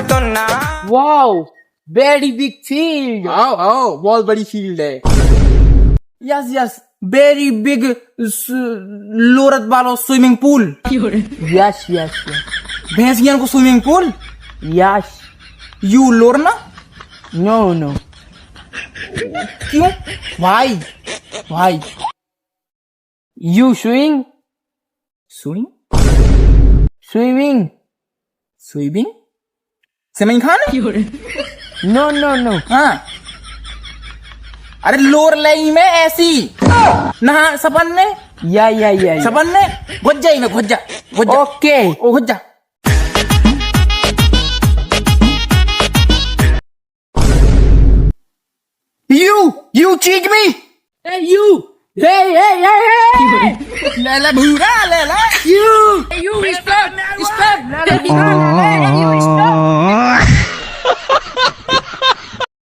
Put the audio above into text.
तो ना। Wow, very big field. आओ आओ, बहुत बड़ी फील्ड है। यस यस, वेरी बिग लोरत वालो स्विमिंग पूल। यस यस भैंसियन को स्विमिंग पूल। यस। यू लोरना। No no. क्यों? भाई भाई you swing. Swing swimming. Swimming swimming खान। No no no. हाँ, अरे लोर लई में ऐसी नहा सपन ने। या सपन ने घुस जाई में घुस जा। ओके। ओ घुस जा। You cheat me. Hey you. Hey. ले भूरा ले। You stop.